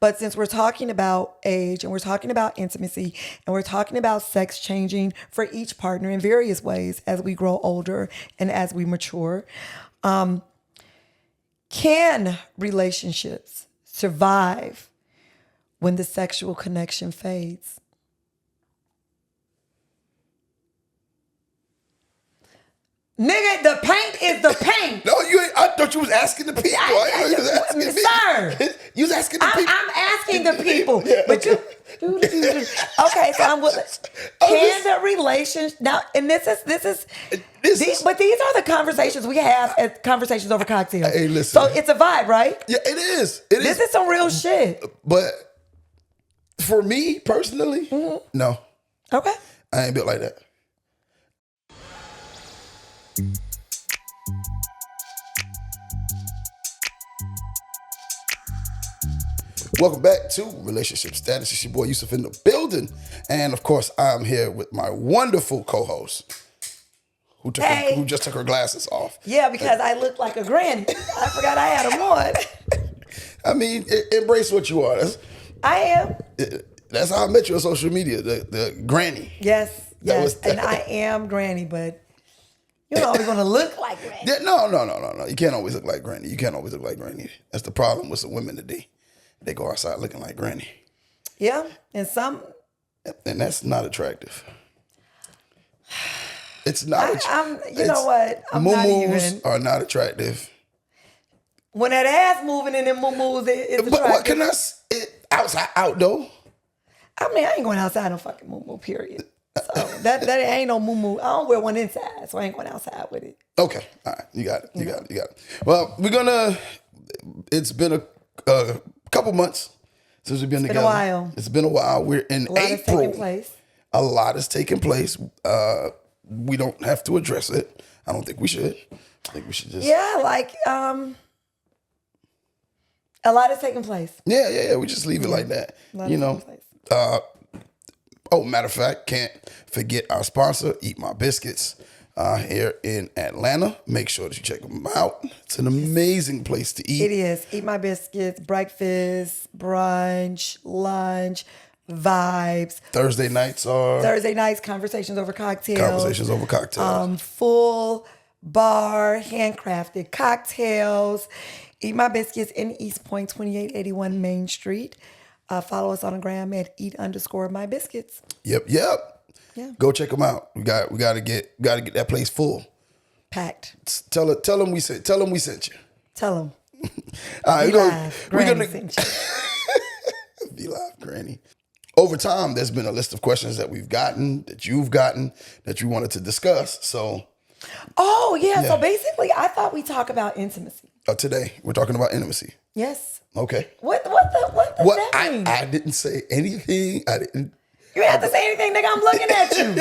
But since we're talking about age and we're talking about intimacy and we're talking about sex changing for each partner in various ways as we grow older and as we mature, can relationships survive when the sexual connection fades? Nigga, the paint is the paint. No, you ain't. I thought you was asking the people. You was asking me. Sir. You was asking the people. I'm asking the people. Yeah, but okay. Okay, so I'm with can the relationship now, and these are the conversations we have at conversations over cocktails. Hey, listen. So it's a vibe, right? Yeah, it is. This is some real shit. But for me personally, no. Okay. I ain't built like that. Welcome back to Relationship Status. It's your boy Yusuf in the building. And of course, I'm here with my wonderful co-host who just took her glasses off. Yeah, because I look like a granny. I forgot I had them on. I mean, embrace what you are. I am. That's how I met you on social media, the granny. Yes. And I am granny, but you don't always want to look like granny. Yeah, no. You can't always look like granny. That's the problem with some women today. They go outside looking like granny. Yeah, and that's not attractive. It's not. You know what? Muumuus are not attractive. When that ass moving in them muumuus, it's attractive. But what can outside out though? I mean, I ain't going outside no fucking muumuu, period. So that ain't no muumuu. I don't wear one inside, so I ain't going outside with it. Okay, all right, you got it. Well, it's been a couple months since we've been together. It's been a while. We're in April. A lot is taking place. We don't have to address it. I don't think we should. I think we should just... Yeah, a lot is taking place. Yeah. We just leave it like that. Matter of fact, can't forget our sponsor, Eat My Biscuits, here in Atlanta. Make sure that you check them out. It's an amazing place to eat. It is. Eat My Biscuits, breakfast, brunch, lunch, vibes. Thursday nights, conversations over cocktails. Full bar, handcrafted cocktails. Eat My Biscuits in East Point, 2881 Main Street. Follow us on the gram at eat_my_biscuits. Yep. Yeah. Go check them out. We got to get that place full. Packed. Tell them we sent you. Tell them. All right, we're gonna sent you. Be live, Granny. Over time, there's been a list of questions that we've gotten, that you've gotten, that you wanted to discuss. So. Oh yeah. So basically, I thought we talk about intimacy. Today we're talking about intimacy. Yes. Okay. What does that mean? I didn't say anything. I didn't. You didn't have to say anything, nigga. I'm looking at you.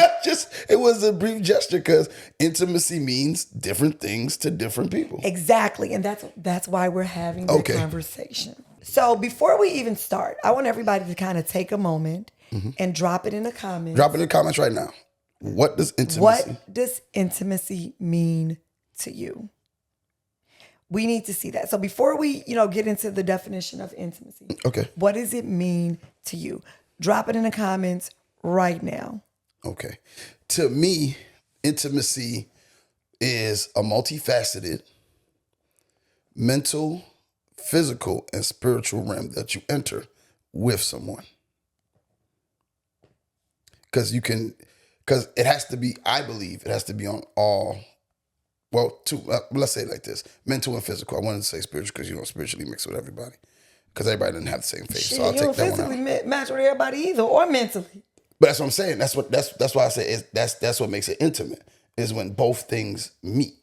It was a brief gesture because intimacy means different things to different people. Exactly, and that's why we're having the conversation. So before we even start, I want everybody to kind of take a moment and drop it in the comments. Drop it in the comments right now. What does intimacy mean to you? We need to see that. So before we, get into the definition of intimacy, what does it mean to you? Drop it in the comments right now. Okay. To me, intimacy is a multifaceted mental, physical, and spiritual realm that you enter with someone. Because it has to be, I believe, it has to be on all. Well, let's say it like this: mental and physical. I wanted to say spiritual because spiritually mixed with everybody, because everybody doesn't have the same faith. Shit, so I'll you take don't that one physically out. match with everybody either, or mentally. But that's what I'm saying. That's why I say that's what makes it intimate. Is when both things meet.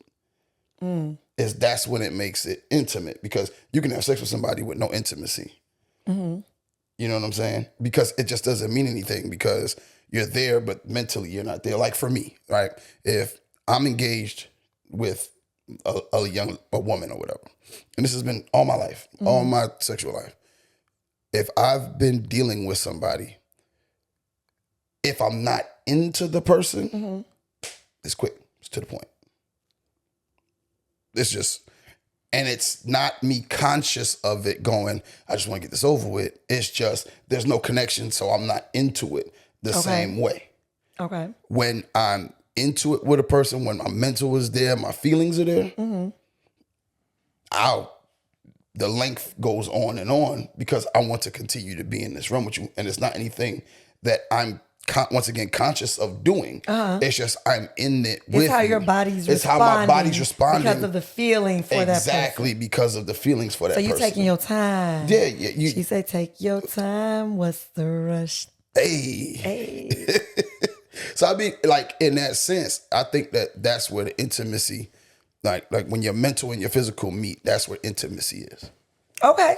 That's when it makes it intimate, because you can have sex with somebody with no intimacy. Mm-hmm. You know what I'm saying? Because it just doesn't mean anything, because you're there, but mentally you're not there. Like for me, right? If I'm engaged with a woman or whatever, and this has been all my life, all my sexual life. If I've been dealing with somebody, if I'm not into the person, it's quick, it's to the point. It's just, And it's not me conscious of it going, I just want to get this over with. It's just there's no connection, so I'm not into it the same way. Okay. When I'm into it with a person, when my mental is there, my feelings are there, the length goes on because I want to continue to be in this room with you. And it's not anything that I'm once again conscious of doing. It's just I'm in it with you. It's how your body's responding. It's how my body's responding. Because of the feeling for that person. Exactly, because of the feelings for that person. So you taking your time. Yeah. She said, take your time. What's the rush? Hey. So I be like, in that sense, I think that's where the intimacy, like when your mental and your physical meet, that's where intimacy is. Okay.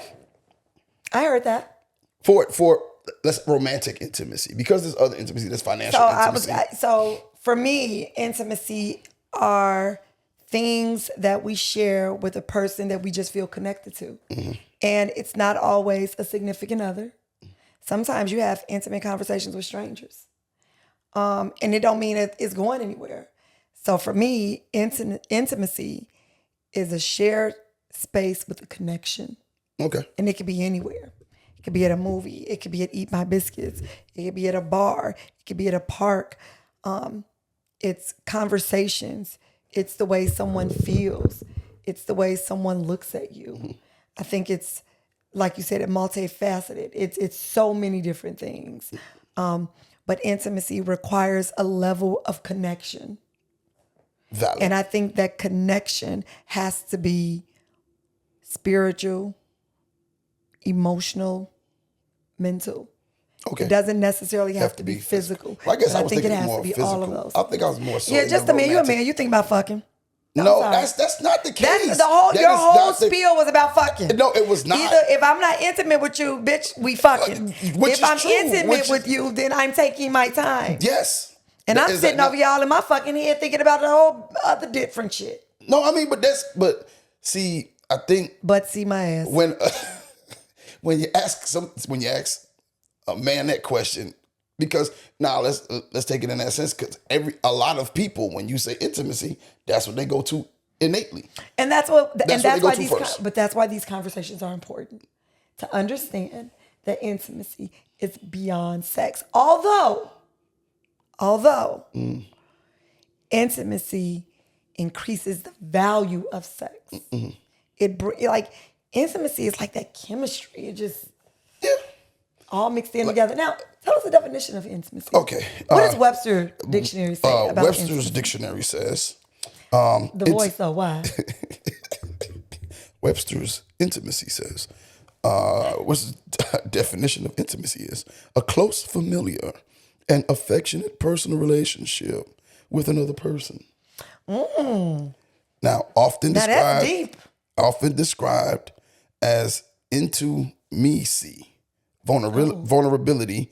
I heard that. For let's romantic intimacy, because there's other intimacy, there's financial intimacy. So for me, intimacy are things that we share with a person that we just feel connected to. And it's not always a significant other. Sometimes you have intimate conversations with strangers. And it don't mean it's going anywhere. So for me, intimacy is a shared space with a connection. Okay. And it could be anywhere. It could be at a movie. It could be at Eat My Biscuits. It could be at a bar. It could be at a park. It's conversations. It's the way someone feels. It's the way someone looks at you. I think it's, like you said, it's multifaceted. It's so many different things. But intimacy requires a level of connection. Valid. And I think that connection has to be spiritual, emotional, mental. Okay. It doesn't necessarily have to be physical. Well, I guess I think it has more to be physical. all of those. I think I was more so. Yeah, just a man. You a man. You think about fucking. No, that's not the case. Your whole spiel was about fucking. No, it was not. Either if I'm not intimate with you, bitch, we fucking. If I'm intimate with you, then I'm taking my time. Yes. And I'm sitting over y'all in my fucking head thinking about the whole other different shit. No, I mean, but see, I think. But see my ass. When you ask a man that question, because now let's take it in that sense, because a lot of people, when you say intimacy, that's what they go to innately, and that's why these conversations are important, to understand that intimacy is beyond sex. Although intimacy increases the value of sex. Intimacy is like that chemistry. It just all mixed in together. Now, tell us the definition of intimacy. Okay. What does Webster's dictionary say about Webster's intimacy? dictionary says... the voice, though, why? Webster's intimacy says, what's the definition of intimacy is? A close, familiar, and affectionate personal relationship with another person. Now, that's deep. Often described as intimacy, vulnerability,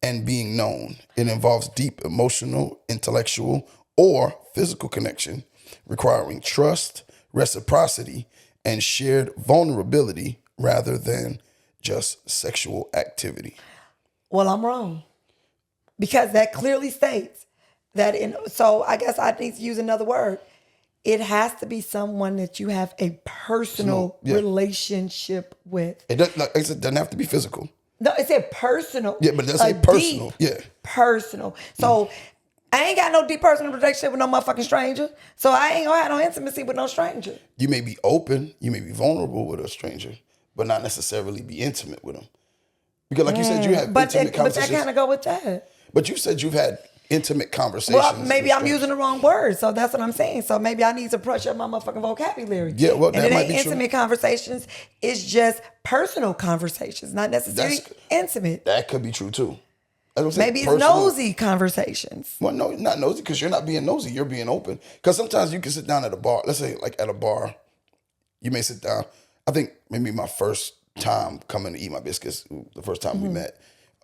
and being known. It involves deep emotional, intellectual, or physical connection, requiring trust, reciprocity, and shared vulnerability rather than just sexual activity. Well, I'm wrong. Because that clearly states that so I guess I need to use another word. It has to be someone that you have a personal relationship with. It doesn't have to be physical. No, it said personal. Yeah, but it does say personal. Yeah. Personal. So I ain't got no deep personal relationship with no motherfucking stranger. So I ain't gonna have no intimacy with no stranger. You may be open, you may be vulnerable with a stranger, but not necessarily be intimate with them. Because like you said, you have intimate conversations. But that kind of go with that. But you said you've had intimate conversations. Well, maybe I'm using the wrong word, so that's what I'm saying. So maybe I need to brush up my motherfucking vocabulary. Yeah, well, that might be true. Intimate conversations is just personal conversations, not necessarily intimate. That could be true too. Maybe it's nosy conversations. Well, no, not nosy, because you're not being nosy. You're being open. Because sometimes you can sit down at a bar. Let's say like at a bar, you may sit down. I think maybe my first time coming to Eat My Biscuits, the first time we met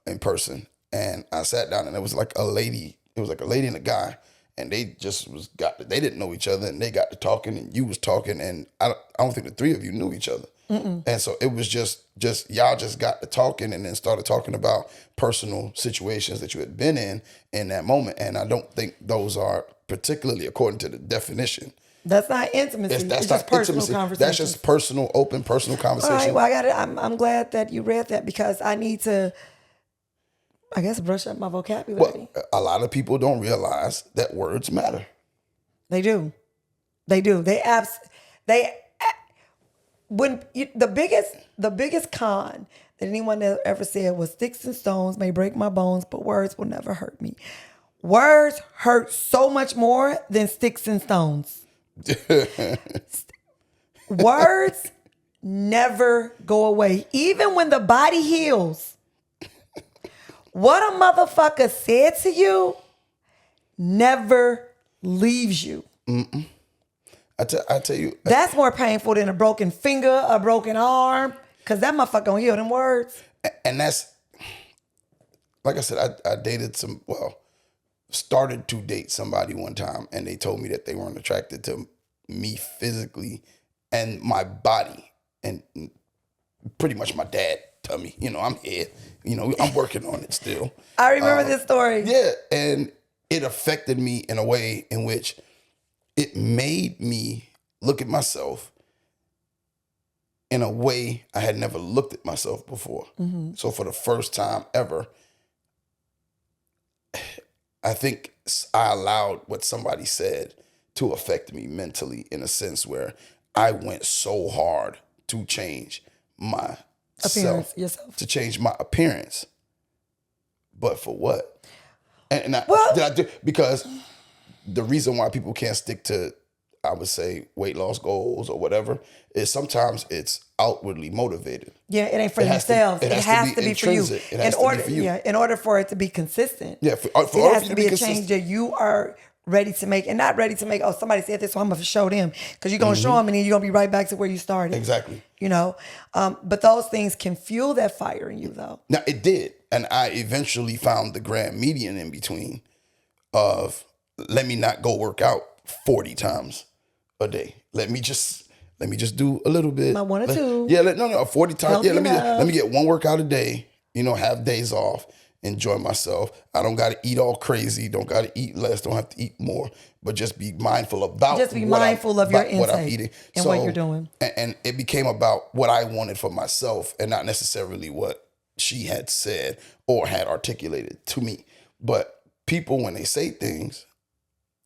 in person. And I sat down and it was like a lady. It was like a lady and a guy, and they just they didn't know each other, and they got to talking, and you was talking, and I don't think the three of you knew each other. And so it was just y'all just got to talking, and then started talking about personal situations that you had been in that moment. And I don't think those are particularly according to the definition. That's not intimacy. It's just personal conversation. That's just personal, open, personal conversation. All right, well, I got it. I'm glad that you read that because I need to, I guess, brush up my vocabulary. Well, a lot of people don't realize that words matter. They do. They do. The biggest con that anyone ever said was sticks and stones may break my bones, but words will never hurt me. Words hurt so much more than sticks and stones. Words never go away. Even when the body heals, what a motherfucker said to you never leaves you. Mm-mm. I tell you. That's more painful than a broken finger, a broken arm, because that motherfucker gonna heal them words. And that's, like I said, I dated started to date somebody one time, and they told me that they weren't attracted to me physically and my body, and pretty much my dad tummy. I'm here. I'm working on it still. I remember this story. Yeah, and it affected me in a way in which it made me look at myself in a way I had never looked at myself before. Mm-hmm. So for the first time ever, I think I allowed what somebody said to affect me mentally in a sense where I went so hard to change myself, to change my appearance. But for what? Because the reason why people can't stick to, I would say, weight loss goals or whatever is sometimes it's outwardly motivated. Yeah, it ain't for themselves. It has to be for you. In order for it to be consistent. Yeah, it has to be a change that you are ready to make, and not ready to make, oh, somebody said this, so I'm going to show them. Because you're going to show them, and then you're going to be right back to where you started. Exactly. But those things can fuel that fire in you, though. Now, it did. And I eventually found the grand median in between of, let me not go work out 40 times a day. Let me just do a little bit. My 1 or 2. Yeah, 40 times. Yeah, let me get one workout a day. Have days off, enjoy myself. I don't got to eat all crazy. Don't got to eat less. Don't have to eat more. But just be mindful about your intake what I'm eating and what you're doing. And it became about what I wanted for myself, and not necessarily what she had said or had articulated to me. But people, when they say things,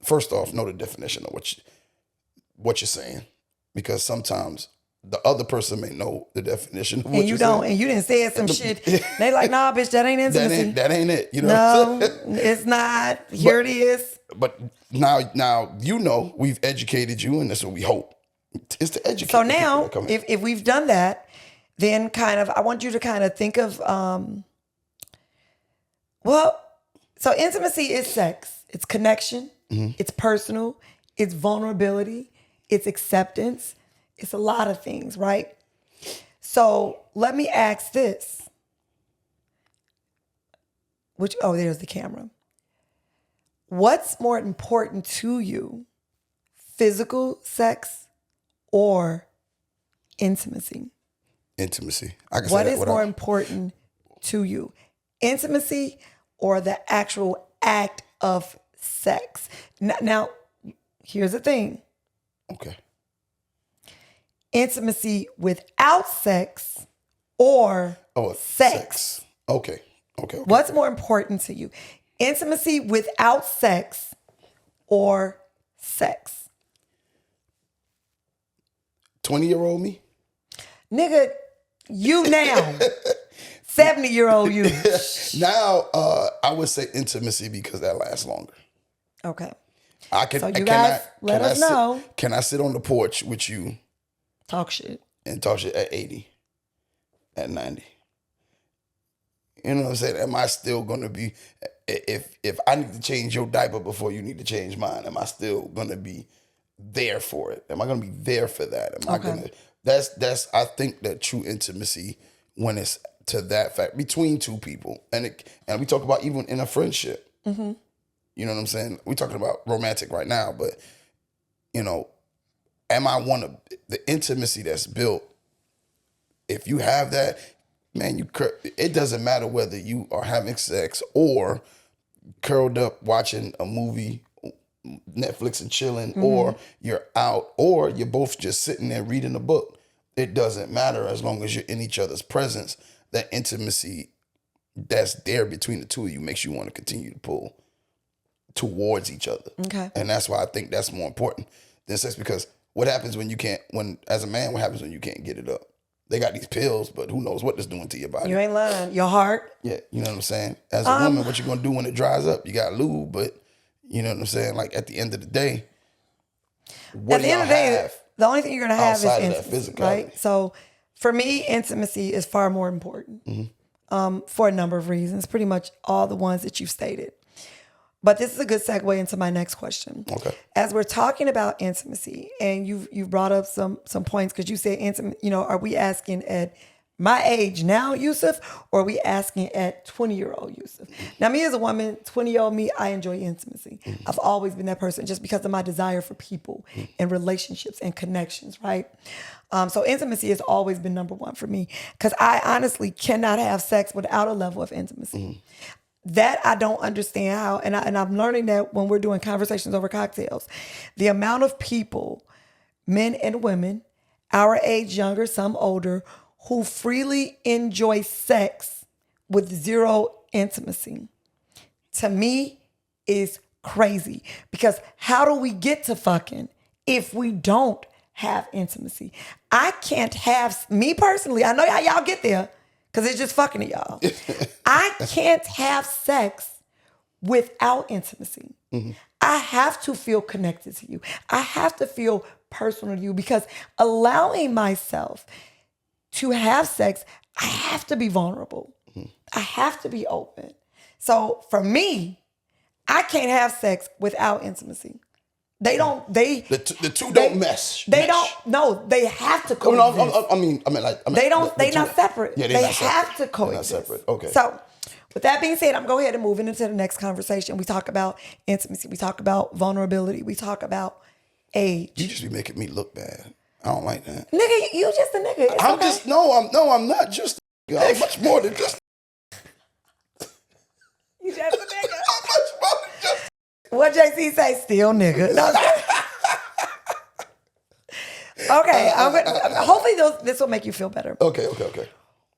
first off, know the definition of what you're saying, because sometimes the other person may know the definition of what you're saying. And you didn't say some shit. They like, nah, bitch, that ain't intimacy. That ain't it. No, it's not. Here it is. But now we've educated you, and that's what we hope is to educate. So now, if we've done that, then I want you to kind of think of, so intimacy is sex. It's connection. Mm-hmm. It's personal. It's vulnerability. It's acceptance. It's a lot of things, right? So let me ask this. There's the camera. What's more important to you? Physical sex or intimacy? Intimacy. What is more important to you? Intimacy or the actual act of sex? Now, here's the thing. Okay. Intimacy without sex or sex. Okay. What's more important to you? Intimacy without sex or sex? 20-year-old me? Nigga, you now. 70-year-old you. Now, I would say intimacy because that lasts longer. Okay. Let us know. Can I sit on the porch with you? Talk shit at 80, at 90? You know what I'm saying? Am I still going to be, if I need to change your diaper before you need to change mine, am I still going to be there for it? Am I going to be there for that? I think that true intimacy, when it's to that fact, between two people, and we talk about even in a friendship. Mm-hmm. You know what I'm saying? We're talking about romantic right now, but, am I one of the intimacy that's built? If you have that, man, it doesn't matter whether you are having sex or curled up watching a movie Netflix and chilling, or you're out, or you're both just sitting there reading a book. It doesn't matter as long as you're in each other's presence. That intimacy that's there between the two of you makes you want to continue to pull towards each other. Okay. And that's why I think that's more important than sex, because what happens when you can't, as a man, what happens when you can't get it up? They got these pills, but who knows what it's doing to your body. You ain't lying. Your heart. Yeah, you know what I'm saying? As a woman, what you gonna do when it dries up? You got lube, but you know what I'm saying? Like at the end of the day, what do y'all have? The only thing you're gonna have is intimacy, right? So for me, intimacy is far more important for a number of reasons, pretty much all the ones that you've stated. But this is a good segue into my next question. Okay. As we're talking about intimacy, and you've brought up some points, because you said intimate, are we asking at my age now, Yusuf, or are we asking at 20-year-old Yusuf? Now, me as a woman, 20-year-old me, I enjoy intimacy. I've always been that person just because of my desire for people and relationships and connections, right? So intimacy has always been number one for me, because I honestly cannot have sex without a level of intimacy. That I don't understand how, and I'm learning that when we're doing conversations over cocktails. The amount of people, men and women, our age, younger, some older, who freely enjoy sex with zero intimacy, to me is crazy. Because how do we get to fucking if we don't have intimacy? I can't have, me personally, I know how y'all get there, because it's just fucking to y'all. I can't have sex without intimacy. I have to feel connected to you. I have to feel personal to you, because allowing myself to have sex, I have to be vulnerable. I have to be open. So for me, I can't have sex without intimacy. The two don't mesh. They don't. No, they have to coexist. I mean, they're not separate. Yeah, they have to coexist. They're not separate. Okay. So, with that being said, I'm going ahead and moving into the next conversation. We talk about intimacy. We talk about vulnerability. We talk about age. You just be making me look bad. I don't like that. Nigga, you just a nigga. It's I'm okay. just I'm not just a nigga. I'm much more than just. You just a nigga. I'm much more than just. What JC say? Still nigga. No, okay, hopefully this will make you feel better. Okay.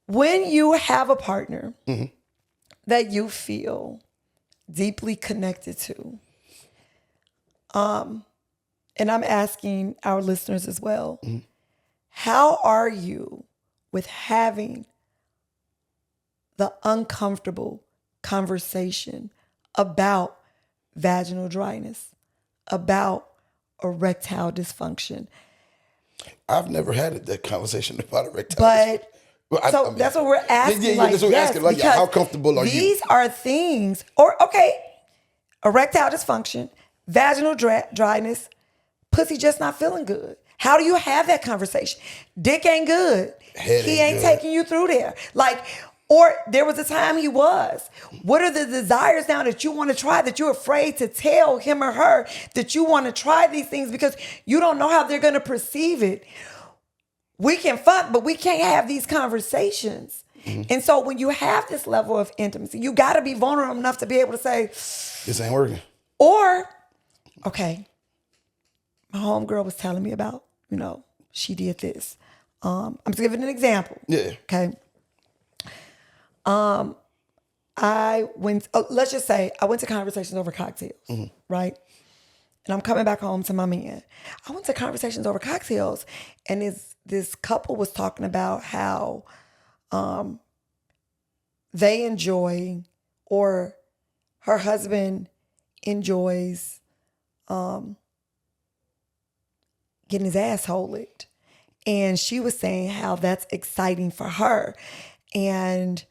When you have a partner that you feel deeply connected to, and I'm asking our listeners as well, how are you with having the uncomfortable conversation about vaginal dryness, about erectile dysfunction? I've never had that conversation about erectile dysfunction. But so that's what we're asking. That's what we're asking. Like, how comfortable are you? These are things, erectile dysfunction, vaginal dryness, pussy just not feeling good. How do you have that conversation? Dick ain't good. He ain't taking you through there. Or there was a time he was. What are the desires now that you want to try, that you're afraid to tell him or her that you want to try these things because you don't know how they're going to perceive it? We can fuck, but we can't have these conversations. And so when you have this level of intimacy, you got to be vulnerable enough to be able to say, this ain't working. Or, my homegirl was telling me about, she did this. I'm just giving an example. Yeah. Okay. Let's just say I went to conversations over cocktails, right? And I'm coming back home to my man. I went to conversations over cocktails, and this couple was talking about how they enjoy, or her husband enjoys getting his asshole licked. And she was saying how that's exciting for her. And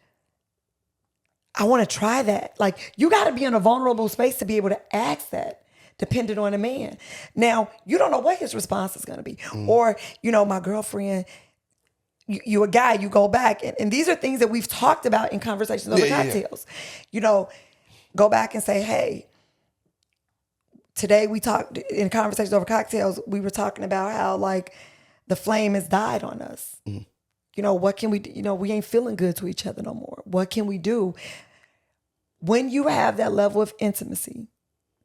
I want to try that. You got to be in a vulnerable space to be able to ask that, depending on a man. Now, you don't know what his response is going to be. Or, my girlfriend, you a guy, you go back. And these are things that we've talked about in conversations over cocktails. Go back and say, hey, today we talked in conversations over cocktails, we were talking about how the flame has died on us. What can we do? We ain't feeling good to each other no more. What can we do? When you have that level of intimacy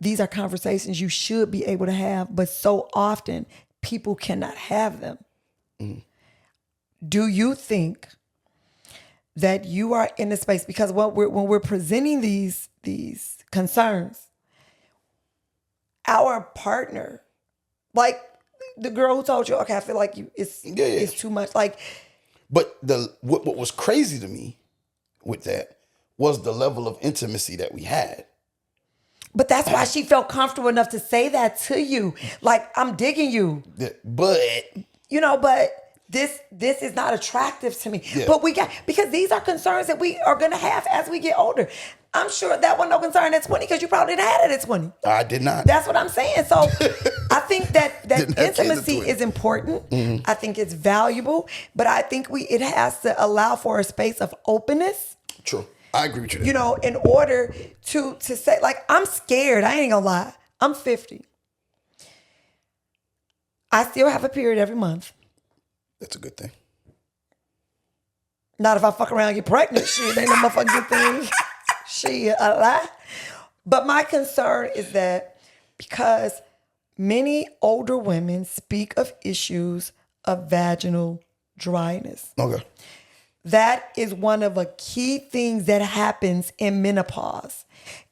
these are conversations you should be able to have, but so often people cannot have them. Do you think that you are in a space, because when we're presenting these concerns, our partner, like the girl who told you, okay, I feel like it's too much. Like, but what was crazy to me with that was the level of intimacy that we had. But that's why she felt comfortable enough to say that to you. Like, I'm digging you. But this is not attractive to me. Yeah. But because these are concerns that we are going to have as we get older. I'm sure that wasn't no concern at 20 because you probably didn't have it at 20. I did not. That's what I'm saying. So I think that intimacy is important. Mm-hmm. I think it's valuable, but I think it has to allow for a space of openness. True. I agree with you there. You know, in order to say, like, I'm scared. I ain't gonna lie. I'm 50. I still have a period every month. That's a good thing. Not if I fuck around and get pregnant. Shit, ain't no motherfucking good thing. Shit, a lie. But my concern is that because many older women speak of issues of vaginal dryness. Okay. That is one of the key things that happens in menopause.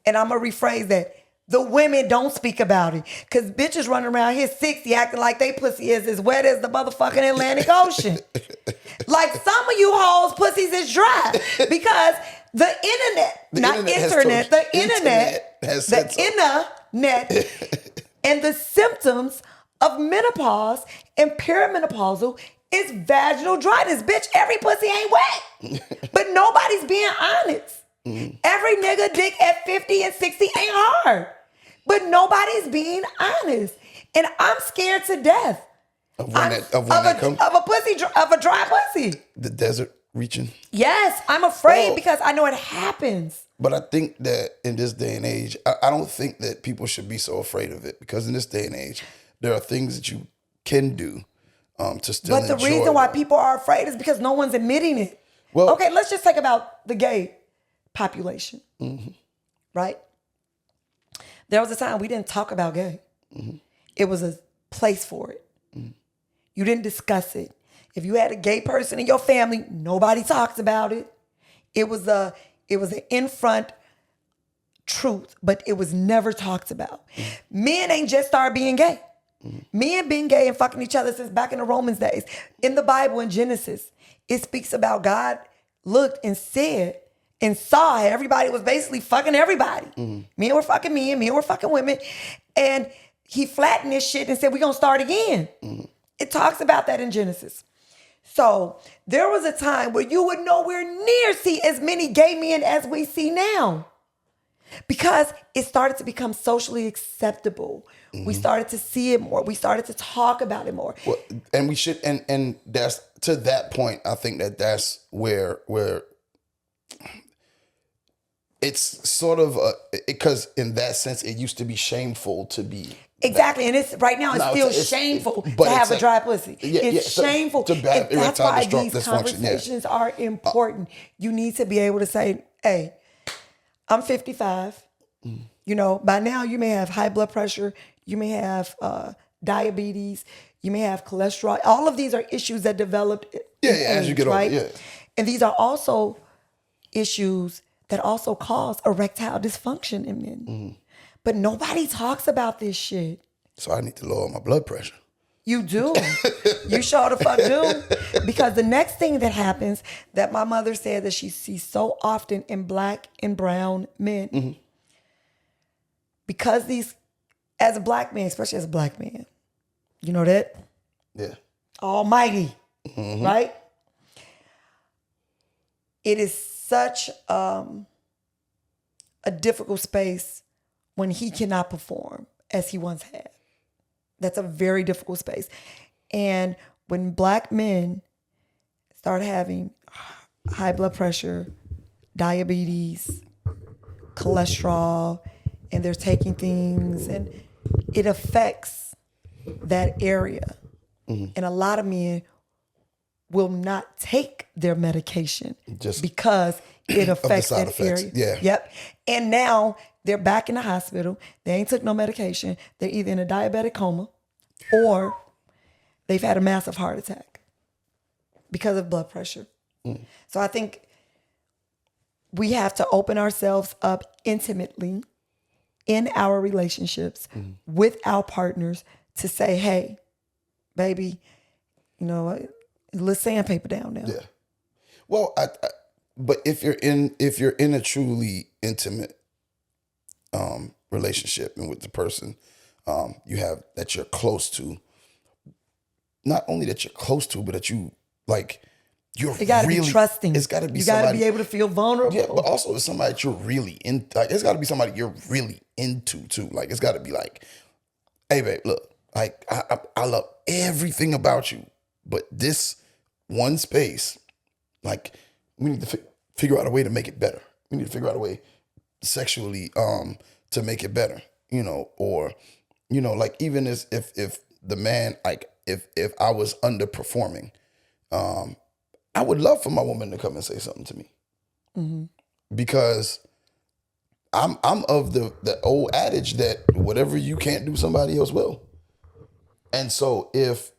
And I'm going to rephrase that. The women don't speak about it. Because bitches running around here 60 acting like they pussy is as wet as the motherfucking Atlantic Ocean. Like some of you hoes pussies is dry. Because the internet and the symptoms of menopause and perimenopausal is vaginal dryness. Bitch, every pussy ain't wet. But nobody's being honest. Mm-hmm. Every nigga dick at 50 and 60 ain't hard. But nobody's being honest. And I'm scared to death. Of a dry pussy. The desert reaching. Yes, I'm afraid because I know it happens. But I think that in this day and age, I don't think that people should be so afraid of it, because in this day and age, there are things that you can do to still enjoy. But the reason why people are afraid is because no one's admitting it. Well, okay, let's just think about the gay population, right? There was a time we didn't talk about gay. Mm-hmm. It was a place for it. Mm-hmm. You didn't discuss it. If you had a gay person in your family, nobody talks about it. It was an in front truth, but it was never talked about. Mm-hmm. Men ain't just started being gay. Mm-hmm. Men been gay and fucking each other since back in the Romans days. In the Bible, in Genesis, it speaks about God looked and said and saw everybody was basically fucking everybody. Mm-hmm. Men were fucking men were fucking women. And he flattened this shit and said, we're going to start again. Mm-hmm. It talks about that in Genesis. So there was a time where you would nowhere near see as many gay men as we see now. Because it started to become socially acceptable. Mm-hmm. We started to see it more. We started to talk about it more. Well, and we should, and that's, to that point, I think that's where it's sort of because in that sense, it used to be shameful to be. Exactly, and it's right now. It's still shameful to have a dry pussy. It's shameful. To have that's why dysfunction. These conversations are important. You need to be able to say, "Hey, I'm 55. You know, by now you may have high blood pressure. You may have diabetes. You may have cholesterol. All of these are issues that developed. As you get older. Yeah, and these are also issues that also cause erectile dysfunction in men." Mm-hmm. But nobody talks about this shit. So I need to lower my blood pressure. You do. You sure the fuck do. Because the next thing that happens that my mother said that she sees so often in black and brown men. Because as a black man, especially as a black man, you know that? Yeah. Almighty, right? It is such a difficult space when he cannot perform as he once had. That's a very difficult space. And when black men start having high blood pressure, diabetes, cholesterol, and they're taking things, and it affects that area. And a lot of men will not take their medication just because it affects that effects. area. Yeah. Yep. And now they're back in the hospital. They ain't took no medication. They're either in a diabetic coma or they've had a massive heart attack because of blood pressure. So I think we have to open ourselves up intimately in our relationships with our partners to say, hey, baby, you know, let's sandpaper down now. Yeah. Well, but if you're in a truly intimate relationship and with the person you have that you're close to, not only that you're close to, but that you like, it got to be trusting. It's got to be. You got to be able to feel vulnerable. Yeah, but also it's somebody that you're really in. Like, it's got to be somebody you're really into too. Like, it's got to be like, hey, babe, look, like I love everything about you, but this one space, like, we need to figure out a way to make it better. We need to figure out a way sexually to make it better. You know, or you know, like even as if the man, like if I was underperforming, I would love for my woman to come and say something to me, because I'm of the old adage that whatever you can't do, somebody else will. And so if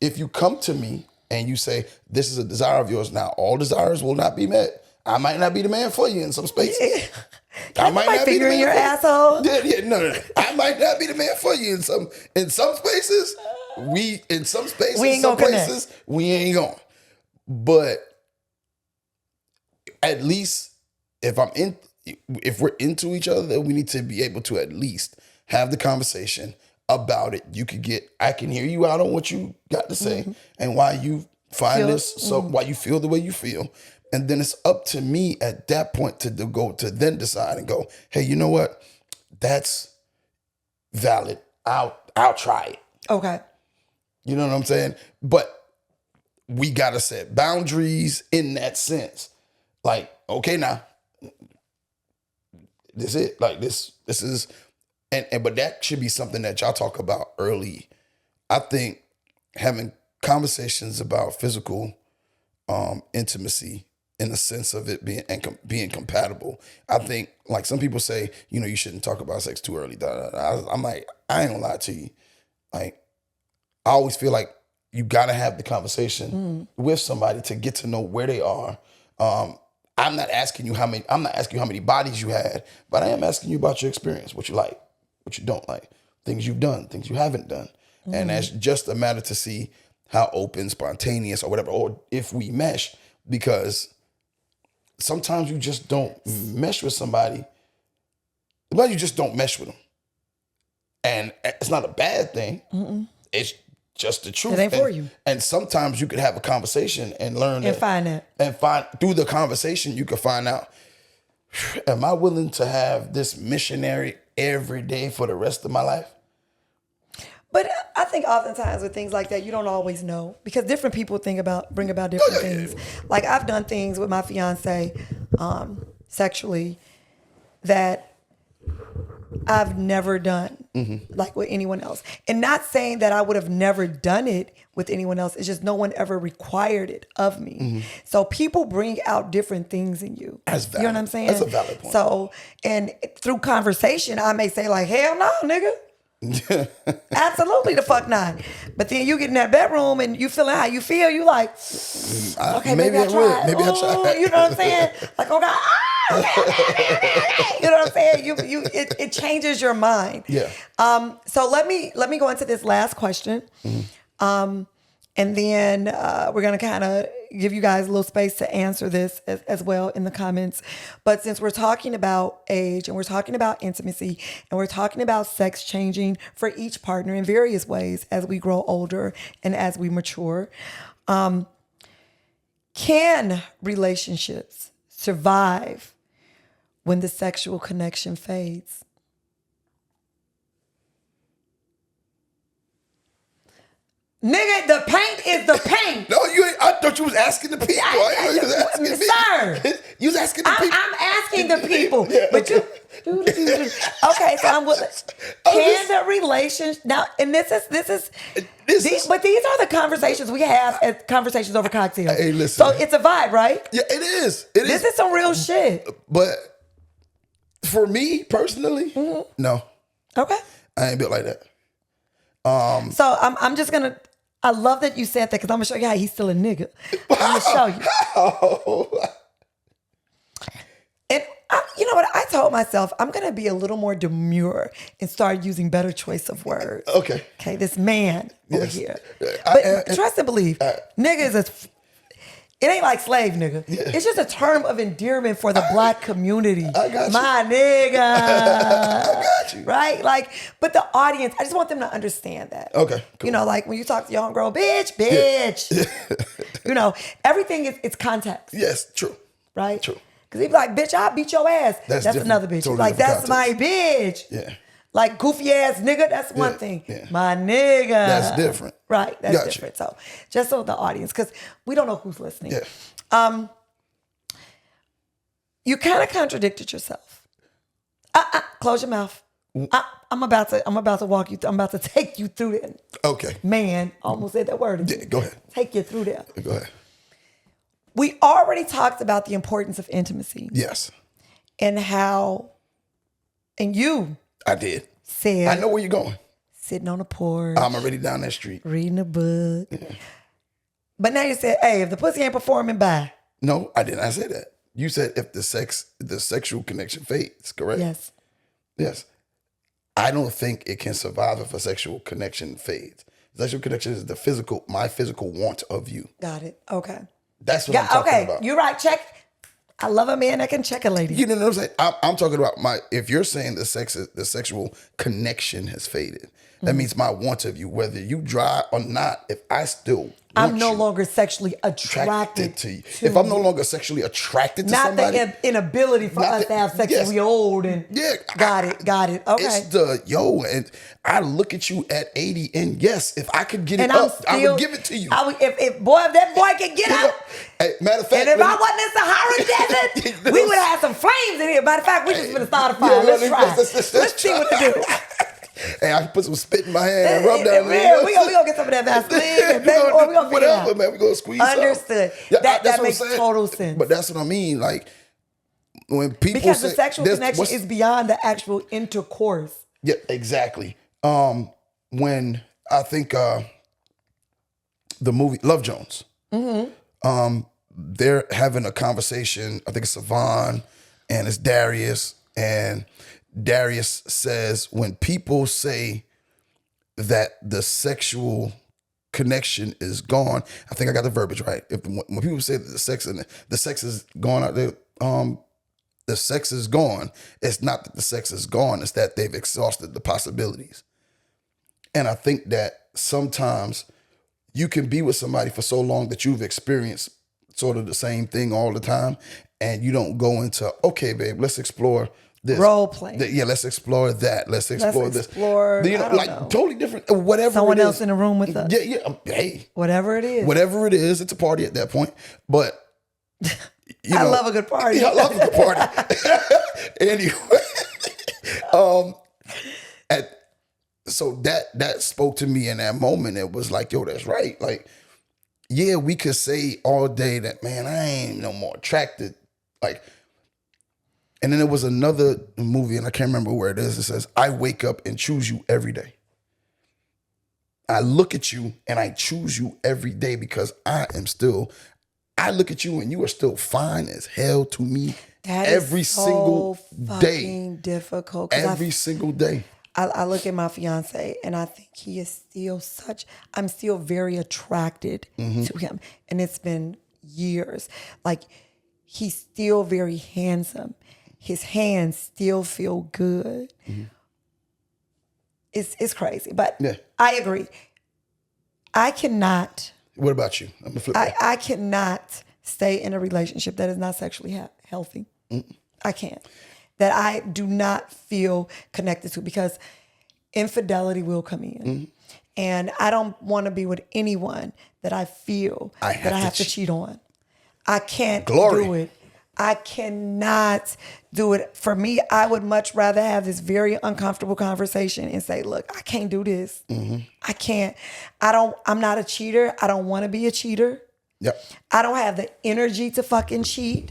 you come to me and you say this is a desire of yours, now all desires will not be met. I might not be the man for you in some spaces. I might not be the man in your asshole. No. I might not be the man for you in some spaces. We ain't some places we ain't going. But at least if we're into each other, then we need to be able to at least have the conversation about it. I can hear you out on what you got to say and why you find why you feel the way you feel. And then it's up to me at that point to then decide and go, hey, you know what? That's valid. I'll try it. Okay. You know what I'm saying? But we gotta set boundaries in that sense. Like, okay, now this is it. Like this is, but that should be something that y'all talk about early. I think having conversations about physical intimacy in the sense of it being compatible. I think, like some people say, you know, you shouldn't talk about sex too early. I'm like, I ain't gonna lie to you. Like, I always feel like you gotta have the conversation with somebody to get to know where they are. I'm not asking you how many bodies you had, but I am asking you about your experience, what you like, what you don't like, things you've done, things you haven't done. And that's just a matter to see how open, spontaneous, or whatever, or if we mesh, because sometimes you just don't mesh with somebody. Well, you just don't mesh with them. And it's not a bad thing. It's just the truth. It ain't for you. And sometimes you could have a conversation and learn and find that. And through the conversation, you can find out, am I willing to have this missionary every day for the rest of my life? But I think oftentimes with things like that, you don't always know, because different people bring about different things. Like, I've done things with my fiance sexually that I've never done, like with anyone else. And not saying that I would have never done it with anyone else. It's just no one ever required it of me. So people bring out different things in you. That's valid. You know what I'm saying? That's a valid point. So, and through conversation, I may say like, hell no, nigga. Absolutely the fuck not. But then you get in that bedroom and you feeling how you feel. You like, okay, maybe I try. Maybe I try. You know what I'm saying? Like, oh God, you know what I'm saying? It changes your mind. Yeah. So let me go into this last question. And then we're going to kind of give you guys a little space to answer this as well in the comments. But since we're talking about age and we're talking about intimacy and we're talking about sex changing for each partner in various ways as we grow older and as we mature, can relationships survive when the sexual connection fades? Nigga, the paint is the paint. No, you ain't. I thought you was asking the people. I didn't know you was asking me. Sir. You was asking the people. I'm asking the people. Yeah, but okay. Okay, so I'm with candid relationship now, and this is but these are the conversations we have at conversations over cocktails. Hey, listen. So it's a vibe, right? Yeah, it is. This is some real shit. But for me personally, no. Okay. I ain't built like that. So I'm just gonna. I love that you said that because I'm gonna show you how he's still a nigga. I'm gonna show you. And you know what? I told myself I'm gonna be a little more demure and start using better choice of words. Okay. Okay. This man over here, but trust and believe, nigga is it ain't like slave nigga. Yeah. It's just a term of endearment for the black community. I got you. My nigga. I got you. Right? Like, but the audience, I just want them to understand that. Okay. Cool. You know, like when you talk to your homegirl, bitch. Yeah. You know, everything is context. Yes, true. Right? True. Because he be like, bitch, I'll beat your ass. That's another bitch. Totally like, that's context. my bitch. Yeah. Like goofy ass nigga, that's one thing. Yeah. My nigga. That's different. Right. That's different. So just so the audience, because we don't know who's listening. Yeah. You kind of contradicted yourself. Close your mouth. I'm about to walk you through. I'm about to take you through that. Okay. Man, almost said that word again. Yeah, go ahead. Take you through there. Go ahead. We already talked about the importance of intimacy. Yes. And how, and you. I did. Said. I know where you're going. Sitting on the porch. I'm already down that street. Reading a book. Yeah. But now you said, hey, if the pussy ain't performing, bye. No, I did not say that. You said if the sexual connection fades, correct? Yes. Yes. I don't think it can survive if a sexual connection fades. Sexual connection is my physical want of you. Got it. Okay. That's what I'm talking about. You're right. Check. I love a man that can check a lady. You know what I'm saying? I'm talking about if you're saying the sexual connection has faded, that means my want of you, whether you dry or not, if I still I'm no longer sexually attracted to you. If I'm no longer sexually attracted to somebody. Not the inability for us to have sex when we old and got it. Okay. It's and I look at you at 80 and yes, if I could get it up, I would give it to you. If that boy can get up. Hey, matter of fact. And if I wasn't in Sahara Desert, we would have had some flames in here. Matter of fact, we just gonna start a fire. Let's try. Let's see what to do. Hey, I can put some spit in my hand and rub down. Man, we gonna get some of that Vaseline, or we gonna whatever, man. We gonna squeeze. Understood. Yeah, that makes total sense. But that's what I mean. Like when people because the sexual connection is beyond the actual intercourse. Yeah, exactly. When I think the movie Love Jones, they're having a conversation. I think it's Savon and it's Darius and. Darius says, when people say that the sexual connection is gone, I think I got the verbiage right. When people say that the sex is gone out there, the sex is gone. It's not that the sex is gone. It's that they've exhausted the possibilities. And I think that sometimes you can be with somebody for so long that you've experienced sort of the same thing all the time, and you don't go into, okay, babe, let's explore. This. Role play. Yeah, let's explore that. Let's explore this. Totally different. Whatever. Someone else in the room with us. Yeah. Hey. Whatever it is, it's a party at that point. But I love a good party. I love a good party. Anyway, so that spoke to me in that moment. It was like, yo, that's right. Like, yeah, we could say all day that, man, I ain't no more attracted. Like. And then there was another movie, and I can't remember where it is. It says, I wake up and choose you every day. I look at you and I choose you every day because I look at you and you are still fine as hell to me every single day. Difficult. Every single day. I look at my fiance and I think he is still I'm still very attracted to him. And it's been years. Like, he's still very handsome. His hands still feel good. Mm-hmm. It's crazy, but I agree. I cannot. What about you? I'm gonna flip that. I cannot stay in a relationship that is not sexually healthy. Mm-mm. I can't. That I do not feel connected to, because infidelity will come in. Mm-hmm. And I don't want to be with anyone that I feel I have to cheat on. I can't do it. I cannot do it. For me, I would much rather have this very uncomfortable conversation and say, look, I can't do this. I can't. I'm not a cheater. I don't want to be a cheater. Yep. I don't have the energy to fucking cheat.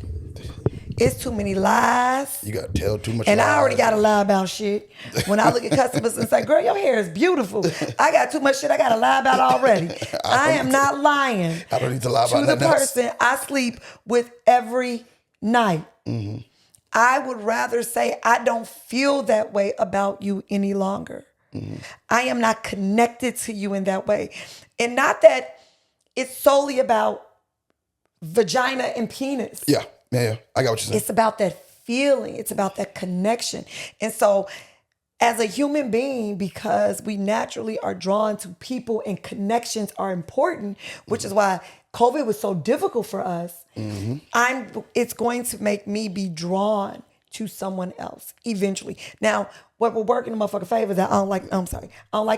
It's too many lies. You got to tell too much and lies. I already got to lie about shit. When I look at customers and say, girl, your hair is beautiful. I got too much shit I got to lie about already. I am not lying. I don't need to lie about to the nothing person I sleep with every night. I would rather say I don't feel that way about you any longer. I am not connected to you in that way. And not that it's solely about vagina and penis. Yeah. I got what you're saying. It's about that feeling. It's about that connection. And so as a human being, because we naturally are drawn to people and connections are important, which is why COVID was so difficult for us, it's going to make me be drawn to someone else eventually. Now, what we're working in motherfucking favor is that I don't like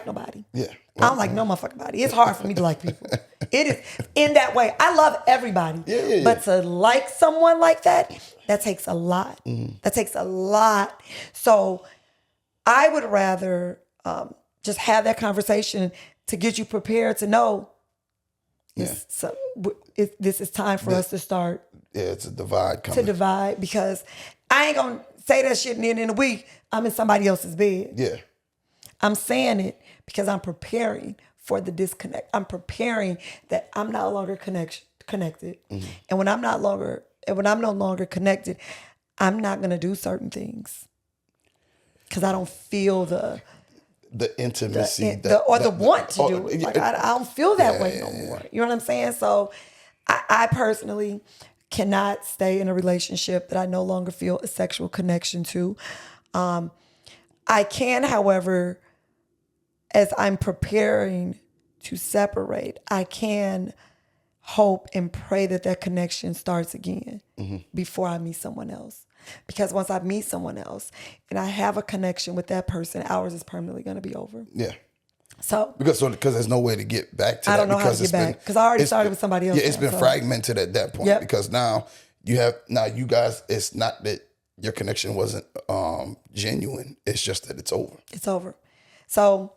nobody. Yeah. I don't like no motherfucking body. It's hard for me to like people. It is in that way. I love everybody. Yeah. But to like someone like that takes a lot. That takes a lot. So I would rather just have that conversation to get you prepared to know this is time for us to start. Yeah, it's a divide coming. To divide, because I ain't going to say that shit and then in a week I'm in somebody else's bed. Yeah. I'm saying it because I'm preparing for the disconnect. I'm preparing that I'm no longer connected. And when I'm no longer connected, I'm not going to do certain things because I don't feel the intimacy the want to do it. Like, I don't feel that way no more. You know what I'm saying? So I personally cannot stay in a relationship that I no longer feel a sexual connection to. I can, however, as I'm preparing to separate, I can hope and pray that connection starts again before I meet someone else. Because once I meet someone else and I have a connection with that person, ours is permanently going to be over. Yeah. So because there's no way to get back to that. I don't know how to get back because I already started with somebody else. Yeah, it's been fragmented at that point because now you guys, it's not that your connection wasn't genuine. It's just that it's over. It's over. So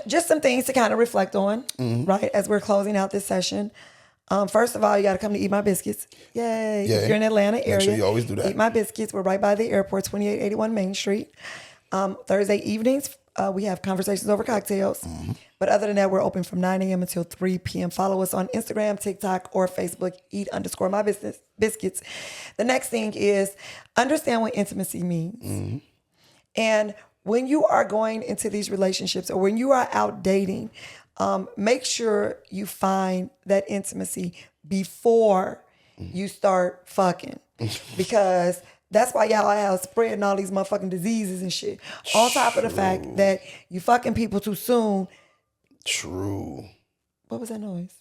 just some things to kind of reflect on, right, as we're closing out this session. First of all, you got to come to Eat My Biscuits. Yay. Yeah. If you're in the Atlanta area, make sure you always do that. Eat My Biscuits. We're right by the airport, 2881 Main Street. Thursday evenings, we have conversations over cocktails. But other than that, we're open from 9 a.m. until 3 p.m. Follow us on Instagram, TikTok, or Facebook, eat_my biscuits. The next thing is understand what intimacy means. And when you are going into these relationships or when you are out dating, make sure you find that intimacy before you start fucking. Because that's why y'all have spreading all these motherfucking diseases and shit. On top of the fact that you fucking people too soon. True. What was that noise?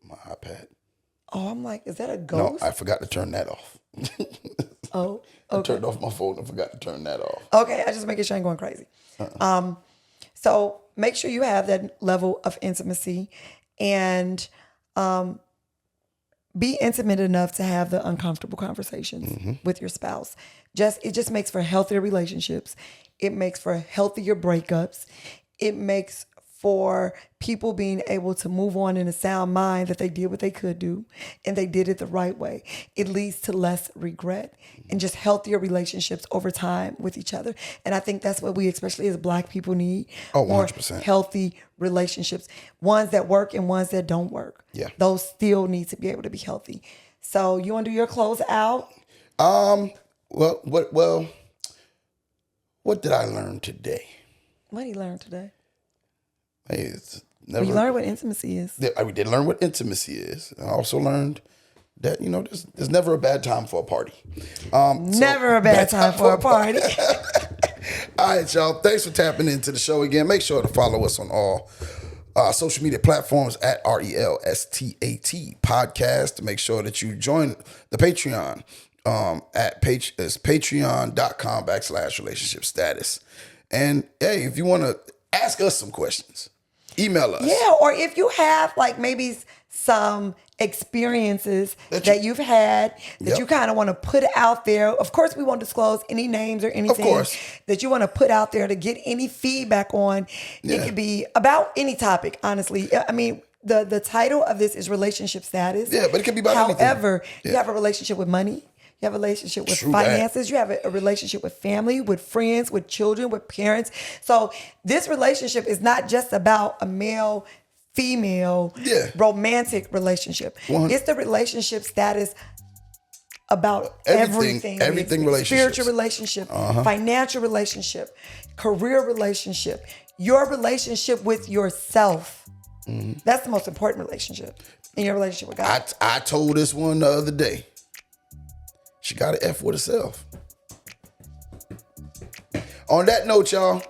My iPad. Oh, I'm like, is that a ghost? No, I forgot to turn that off. Oh, okay. I turned off my phone and forgot to turn that off. Okay, I just making sure I ain't going crazy. So make sure you have that level of intimacy and be intimate enough to have the uncomfortable conversations with your spouse. It just makes for healthier relationships. It makes for healthier breakups. It makes for people being able to move on in a sound mind that they did what they could do and they did it the right way. It leads to less regret and just healthier relationships over time with each other. And I think that's what we, especially as Black people, need. Oh, 100%. More healthy relationships, ones that work and ones that don't work. Yeah. Those still need to be able to be healthy. So you want to do your close out? Well, what did I learn today? What did you learn today? Hey, it's never. You learned what intimacy is. We did learn what intimacy is. I also learned that there's never a bad time for a party. Never a bad time for a party. All right, y'all. Thanks for tapping into the show again. Make sure to follow us on all social media platforms at RELSTAT podcast. To make sure that you join the Patreon at patreon.com/relationship status. And hey, if you want to ask us some questions, email us. Yeah, or if you have maybe some experiences that you've had that you kind of want to put out there. Of course, we won't disclose any names or anything that you want to put out there to get any feedback on. It could be about any topic, honestly. I mean, the title of this is relationship status. Yeah, but it could be about anything. However, you have a relationship with money. You have a relationship with finances. You have a relationship with family, with friends, with children, with parents. So this relationship is not just about a male female romantic relationship. It's the relationship status about everything relationships. Spiritual relationship, financial relationship, career relationship, your relationship with yourself. That's the most important relationship in your relationship with God. I told this one the other day. She got an F with herself. On that note, y'all,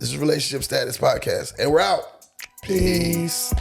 this is Relationship Status Podcast, and we're out. Peace.